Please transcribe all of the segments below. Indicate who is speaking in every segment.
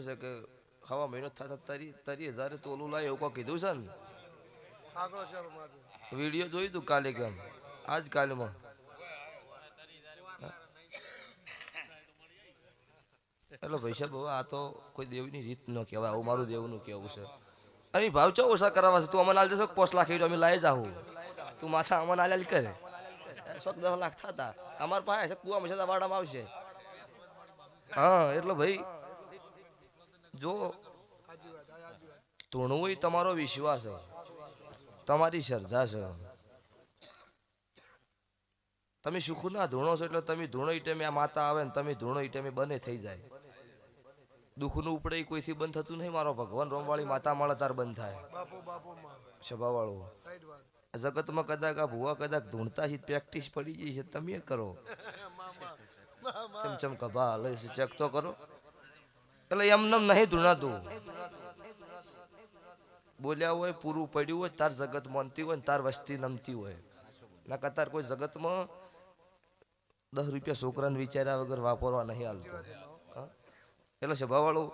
Speaker 1: છે કે હવા મહિનો થતા તરી હજારે તોલું લાય એવું કોઈ કીધું છે ને વિડીયો જોયું તું કાલે કેમ આજ કાલમાં એટલે પૈસા બાબા આ તો કોઈ દેવની રીત ન કહેવાય આવું મારું દેવનું કેવું છે અને ભાવ ચો ઓછા કરવા છે તું અમને આલ દેશો 5 લાખ અમે લાવી જાઉં તું માથા અમને આલ કરે 10 લાખ થતા અમાર પાસે છે કુવા મસા વાડામાં આવશે હા એટલે ભાઈ જો ધૂણવું એ તમારો વિશ્વાસ છે તમારી શ્રદ્ધા છે તમે સુખ ના ધૂણો છો એટલે તમે ધૂણો ઈ ટાઈમે આ માતા આવે ને તમે ધૂણો ઈ ટાઈમે બને થઈ જાય દુઃખનું ઉપડે કોઈથી બંધ થતું નહીં મારો ભગવાન રોમવાળી માતા મળે તાર બંધ થાય સભા વાળું જગતમાં કદાચ આ ભુવા કદાચ ધૂણતા છે પ્રેક્ટિસ પડી ગઈ છે તમે કરો ચમચમ કભા લઈ ચેક તો કરો એટલે એમને નહીં ધૂણાતું બોલ્યા હોય પૂરું પડ્યું હોય તાર જગત માનતી હોય ને તાર વસ્તી નમતી હોય ના કતાર કોઈ જગતમાં 10 રૂપિયા છોકરાને વિચાર્યા વગર વાપરવા નહીં હાલતો એટલે સભાવાળું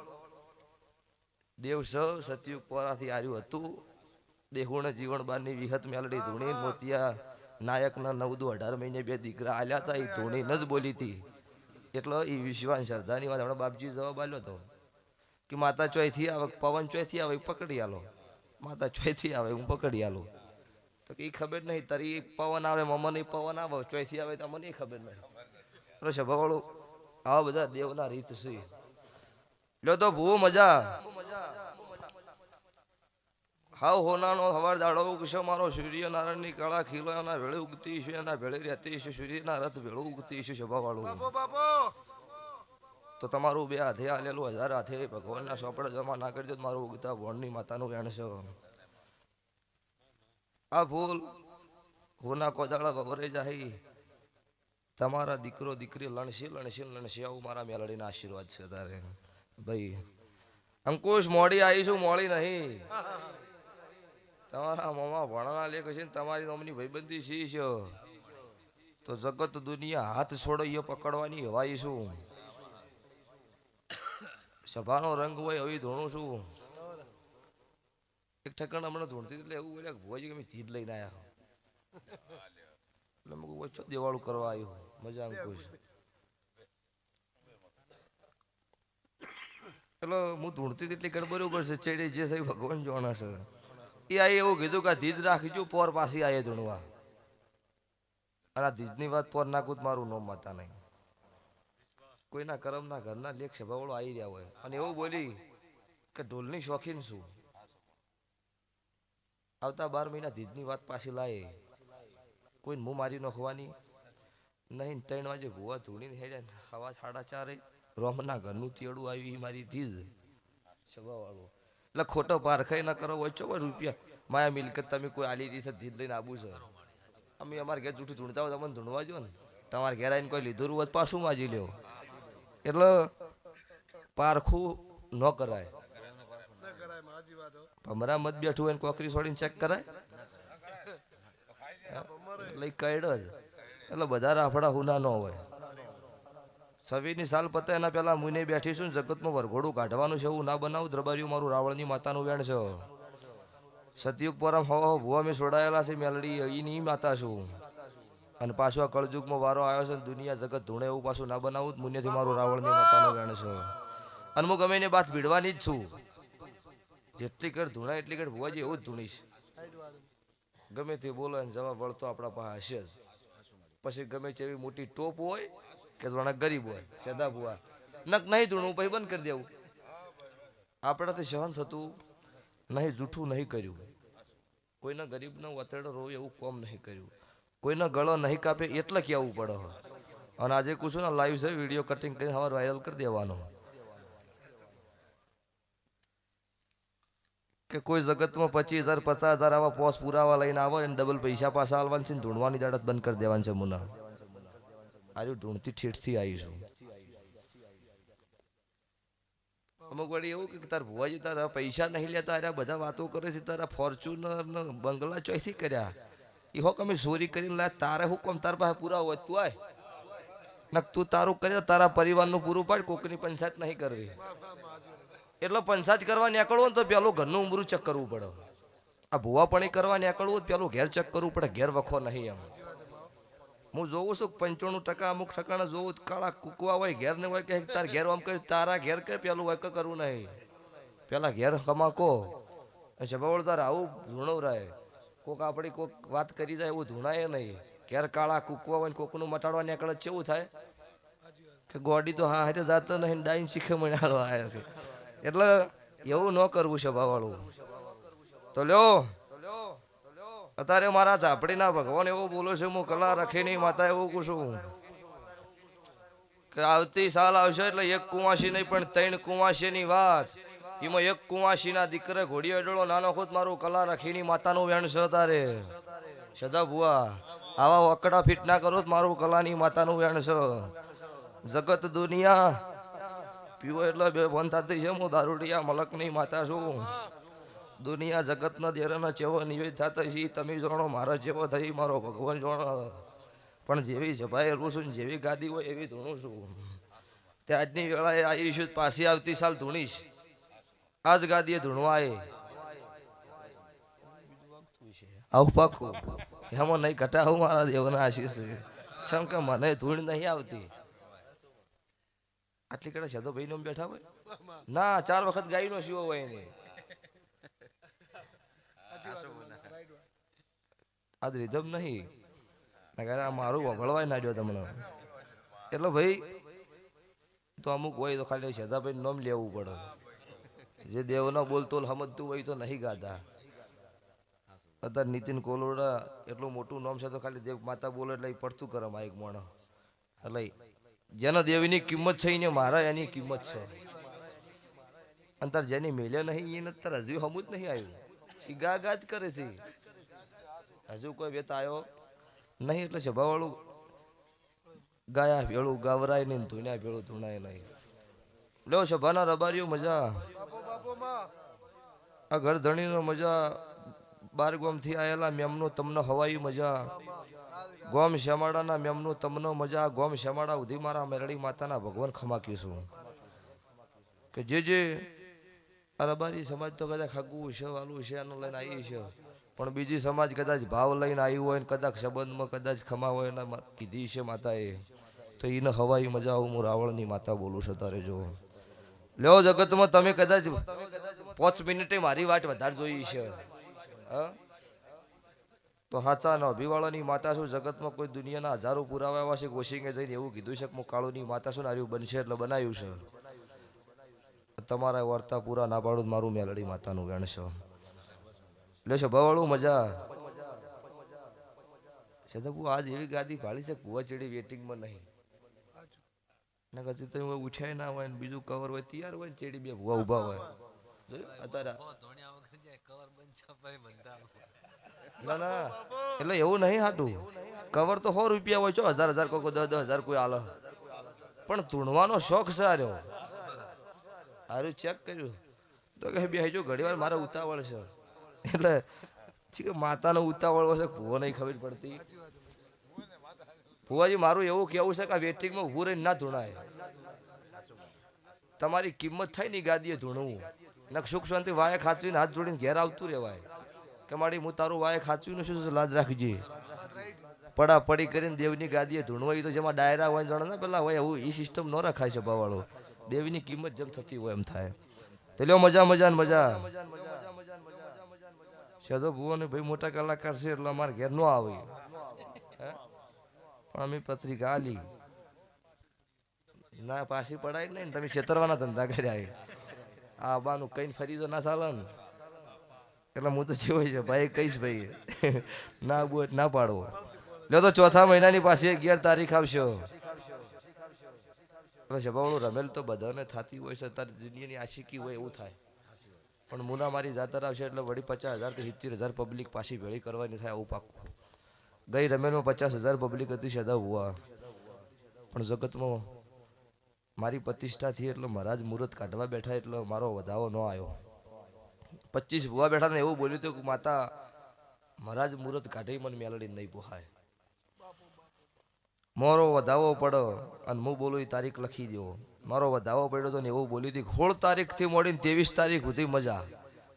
Speaker 1: દેવ સતયુગ પોરાથી આવ્યું હતું દેહુણ જીવન બારની વિહત મેલડી ધૂણી મોતિયા નાયકના 9-18 મહિને 2 દીકરા આલ્યા હતા એ ધૂણી ન જ બોલી હતી એટલે એ વિશ્વાસ શ્રદ્ધાની વાત હમણાં બાપજી જવાબ આલ્યો હતો કે માતા ચોયથી આવે પવન ચોયથી આવે પકડી આલો માતા ચોયથી આવે હું પકડી આલું તો કે ખબર નહીં તારી પવન આવે મમ્મી પવન આવે ચોયથી આવે તો મને ખબર નહીં એટલે સભાવાળું આવા બધા દેવના રીત છે લો તો બહુ મજા હાવ હોનાનો હવાર દાડો ઉગશો મારો સૂર્યનારાયણની કળા ખીલો એના ભેળે ઉગતી છે એના ભેળે રહેતી છે સૂર્યના રથ ભેળું ઉગતી છે સભાવાળું તો તમારું 2 હાથે આલેલું 1000 હાથે ભગવાનના સોપડે જમા ના કરી દો મારું ઉગતા ભણની માતાનું વેણ છે આ ફૂલ હોના કોદાળા વવરે જાય તમારા દીકરો દીકરી લણસી આવું મારા મેલડીના આશીર્વાદ છે તારે ભાઈ અંકુશ મોડી આવીશું મોડી નહીં તમારા મમ્મા ભણવા લે છે ને તમારી મમ્મીની ભાઈબંધી સી છે તો જગત દુનિયા હાથ છોડો એ પકડવાની હવાઈશું સભાનો રંગ હોય હવે ધોણું છું એક ઠેકાણ હમણાં ધોણતી એટલે એવું બોલ્યા ભુવાજી અમે ધીજ લઈને આવ્યા એટલે મેં કહું દેવાળું કરવા આવ્યું મજા અંકુશ એટલે હું ધૂણતી એટલી ગડબડ ઉપર છે ચેડે જે સહી ભગવાન જોણા છે એ આ એવું કીધું કે ધીજ રાખીશું પોર પાછી આયે ધૂણવા અને આ ધીજની વાત પોર નાખું મારું નોમ માતા નહીં કોઈના કરમના ઘરના લેખ સભાવાળો આવી રહ્યા હોય અને એવું બોલી કે ઢોલની શોખીન છું આવતા 12 મહિના ધીજની વાત પાછી લાયે કોઈને મું મારી નખવાની નહીં 3 વાગે ભુવા ધૂણીને હેડ્યા હવા 4:30 રોમના ઘરનું તેડું આવી મારી ધીજ સભાવાળો એટલે ખોટો પારખાઈ ના કરો હોય 54 રૂપિયા માયા મિલકત તમે કોઈ આલી રહી છે ધીજ લઈને આવું છે અમે અમારે ઘેર જૂઠું ધૂણતા હોય તમને ધૂણવા જો ને તમારે ઘેર આવીને કોઈ લીધું હોય પાછું માજી લ્યો એટલે પારખું ન કરાય ભમરા મત બેઠું હોય કોકરી છોડીને ચેક કરાય એટલે કઈડ જ એટલે બધા રાફડા હુના ન હોય 26ની સાલ પતે એના પેલા મુને બેઠીશું ને જગતમાં વરઘોડું કાઢવાનું છે એવું ના બનાવું દ્રબાર્યું મારું રાવણની માતાનું વેણ છે સતયુગ પરમ હવા ભુવા મેં છોડાયેલા છે મેલડી એની માતા છું અને પાછો આ કળજુગમાં વારો આવ્યો છે દુનિયા જગત ધૂણે એવું પાછું ના બનાવું મુન્યથી મારું રાવણની માતાનું વેણ છે અને હું ગમે એને વાત ભીડવાની જ છું જેટલી કર ધૂણા એટલી કર ભુવાજી એવું જ ધૂણીશ ગમે તે બોલો એને જવાબ વળતો આપણા પાસે હશે જ પછી ગમે તેવી મોટી ટોપ હોય કે થોડા ગરીબ હોય સદા ભુવા નક નહીં ધૂણું પછી બંધ કરી દેવું આપણાથી સહન થતું નહીં જૂઠું નહીં કર્યું કોઈના ગરીબનો વતેડો રોય એવું કોમ નહીં કર્યું કોઈનો ગળો નહીં કાપે એટલે કહેવું પડે અને આજે કુછું ને લાઈવ છે વિડીયો કટિંગ કરીને સવાર વાયરલ કરી દેવાનો કે કોઈ જગતમાં 25,000 50,000 આવા પોસ પુરાવા લઈને આવો એને ડબલ પૈસા પાછા આલવાના છે ધૂણવાની દાડત બંધ કરી દેવાની છે મુના આર્યું ધૂણતી ઠેઠથી આવીશું અમુક વળી એવું કે તાર ભુવાજી તારા પૈસા નહીં લેતા અરે બધા વાતો કરે છે તારા ફોર્ચ્યુનર ને બંગલા ચોઈથી કર્યા એ હોક અમે ચોરી કરીને લાયા તારે હુકમ તાર પાસે પૂરા હોય તું આય ને તું તારું કરે તારા પરિવારનું પૂરું પાડ, કોકની પંચાયત નહીં કરવી. એટલે પંચાયત કરવા નીકળવું ને તો પેલું ઘરનું ઉમરું ચેક કરવું પડે. આ ભૂવાપણી કરવા નીકળવું પેલું ઘેર ચેક કરવું પડે, ઘેર વખો નહીં. એમ હું જોઉં છું 95% અમુક ઠકાણા જોઉં કાળા કુકવા હોય ઘેર ને હોય કે તાર ઘેર આમ કરી તારા ઘેર કે પેલું હોય કરવું નહીં. પેલા ઘેર કમાકો સભાવળ તાર આવું ધૂણવ રહે. કોક આપણી કોક વાત કરી જાય એવું ધૂણાય નહીં. ઘેર કાળા કુકવા હોય કોકનું મટાડવા નીકળે કેવું થાય કે ગોડી તો હા હારે જાતો નહીં ડાઈન શીખે મને હાલવા આવ્યા છે. એટલે એવું ન કરવું સભાવાળું. તો લ્યો અત્યારે મારા ઝાપડીના ભગવાન એવું બોલો છે, હું કલા રખી નહીં માતા એવું કહું છું કે આવતી સાલ આવશે એટલે એક કુંવાસી નહીં પણ 3 કુંવાસીની વાત. એમાં એક કુંવાસીના દીકરે ઘોડી અડળો નાનો ખુદ મારું કલા રખીની માતાનું વેણ છે. તારે સદા ભુવા આવા વકડા ફીટ ના કરો મારું કલાની માતાનું વેણ છે. જગત દુનિયા પીવો એટલે બે બંધ થતી છે. હું દારૂડિયા મલકની માતા છું. દુનિયા જગતના દેરાના ચેવો નિવેદ થતા છે તમે જાણો, મારા જેવો થઈ મારો ભગવાન જાણો. પણ જેવી જભાયેલું છું જેવી ગાદી હોય એવી ધૂણું છું. તે આજની વેળાએ આવીશું પાછી આવતી સાલ ધૂણીશ. આજ ગાદીએ ધૂણવા આવું પાકું એમાં નહીં ઘટાવું મારા દેવના આશીષ છમ કે મને ધૂણ નહીં આવતી. આટલી કડા સદો ભાઈ નો બેઠા હોય ના 4 વખત ગાય નો શિવો હોય ને આજ રીધમ નહીં મારું વગળવાય ના દો તમને. એટલે ભાઈ તો અમુક હોય તો ખાલી સદાભાઈ નામ લેવું પડે. જે દેવનો બોલતોલ સમજતું હોય તો નહીં ગાતા. અત્યારે નીતિન કોલોડા એટલું મોટું નામ છે તો ખાલી દેવ માતા બોલે એટલે પડતું કરે માઇક મોણો. એટલે જેના દેવીની કિંમત છે એને મારા એની કિંમત છે. અંતર જેની મેલે નહીં એને અત્યારે હજુ હમું જ નહીં આવ્યું. ગા જ કરે છે હજુ કોઈ વેત આવ્યો નહીં. એટલે સભાવાળું ગાયા ભેળું ગાવરાય નહીં, ધૂણ્યા ભેળું ધૂણાય નહીં. લો સભાના રબારીઓ મજા. આ ઘર ધણીનો મજા. 12 ગામથી આવેલા મેમનું તમને હવાઈ મજા. ગોમ શ્યામાડાના મેમનું તમને મજા. ગોમ શ્યામાડા સુધી મારા મેરડી માતાના ભગવાન ખમાક્યું છું કે જે આ રબારી સમાજ તો કદાચ ખાગું છે વાલું છે એનું લઈને આવી છે. પણ બીજી સમાજ કદાચ ભાવ લઈને આવી હોય ને કદાચ સંબંધમાં કદાચ ખમા હોય ને કીધી છે માતાએ તો એને હવાઈ મજા. હું રાવણની માતા બોલું છું. તારે જો લ્યો જગતમાં તમે કદાચ 5 મિનિટે મારી વાટ વધારે જોઈ છે તો હાચા ન અભિવાળાની માતા છું. જગતમાં કોઈ દુનિયાના હજારો પુરાવા એવા છે. ગોશીંગે જઈને એવું કીધું છે કે હું કાળુની માતા છું ને આવ્યું બનશે એટલે બનાવ્યું છે. તમારા વાર્તા પૂરા ના પાડું મારું મેલડી માતાનું વેણ છે. લેશો ભવાળું મજા છે. તો આજ એવી ગાદી ભાળી છે ભુવા ચેડી વેટિંગમાં નહીં ને કદી તો ઉઠાય ના હોય ને બીજું કવર હોય તૈયાર હોય ને ચેડી બે ભુવા ઉભા હોય. અત્યારે ના ના એટલે એવું નહીં હાટું. કવર તો 100 રૂપિયા હોય છો 1000 કોઈ 10,000 કોઈ આલે પણ ધૂણવાનો શોખ છે. આર્યો હારું ચેક કર્યું તો કે બે જો ઘડી વાર મારે ઉતાવળ છે. એટલે માતાનો ઉતાવળ હશે ભૂવો નહીં ખબર પડતી. ભુવાજી મારું એવું કેવું છે કે વેટિંગમાં ઊભું રહીને ના ધૂણાય. તમારી કિંમત થાય ને ગાદીએ ધૂણવું ને સુખ શાંતિ વાય ખાચવીને હાથ જોડીને ઘેર આવતું રહેવાય કે મારી હું તારું વાય ખાચવીને શું લાજ રાખજે. પડા પડી કરીને દેવની ગાદીએ ધૂણવાય તો જેમાં ડાયરા હોય જાણે ને પેલા હોય એવું એ સિસ્ટમ ન રખાય છે. ભાવાળો દેવીની કિંમત જેમ થતી હોય એમ થાય. તો લ્યો મજા મજા ને મજા. સદો ભુવો ને ભાઈ મોટા કલાકાર છે એટલે અમારે ઘેર ન આવે પણ અમે પત્રિકા આલી ના પાછી પડાય નહીં. તમે છેતરવાના ધંધા કર્યા આ બાનું કઈ ફરી તો ના ચાલે ને. એટલે હું તો જેવો છે ભાઈ કહીશ ભાઈ ના બુએ ના પાડવો. લ્યો તો 4થા મહિનાની પાસે 11 તારીખ આવશે. સભાવાળું રમેલ તો બધાને થતી હોય છે. તારી દુનિયાની આશિકી હોય એવું થાય પણ મુના મારી જાતર આવશે એટલે વળી 50,000 કે 70,000 પબ્લિક પાછી ભેળી કરવાની થાય આવું પાકું. ગઈ રમેલમાં 50,000 પબ્લિક હતી સદા હુआ પણ જગતમાં મારી પ્રતિષ્ઠા થઈ એટલે મહારાજ મુહૂર્ત કાઢવા બેઠા એટલે મારો વધાવો ન આવ્યો. 25 ભુવા બેઠા ને એવું બોલ્યું હતું કે માતા મહારાજ મુહૂર્ત કાઢી મને મેલડી નહીં પોહાય. મારો વધાવો પડો અને હું બોલું એ તારીખ લખી દો. મારો વધાવો પડ્યો તો ને એવું બોલી હતી 16 તારીખથી મોડીને 23 તારીખ સુધી મજા,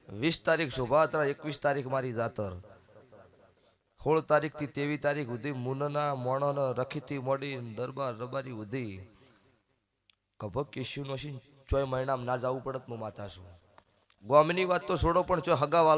Speaker 1: 20 તારીખ શોભાયાત્રા, 21 તારીખ મારી જાતર, 16 તારીખથી 23 તારીખ સુધી મુનના મોણોના રખીથી મોડી દરબાર રબારી સુધી કભક કેશ્યુ નો ચોય મહિનામાં ના જવું પડત હું માતા છું. ગોમની વાત તો છોડો પણ ચોય હગાવાલા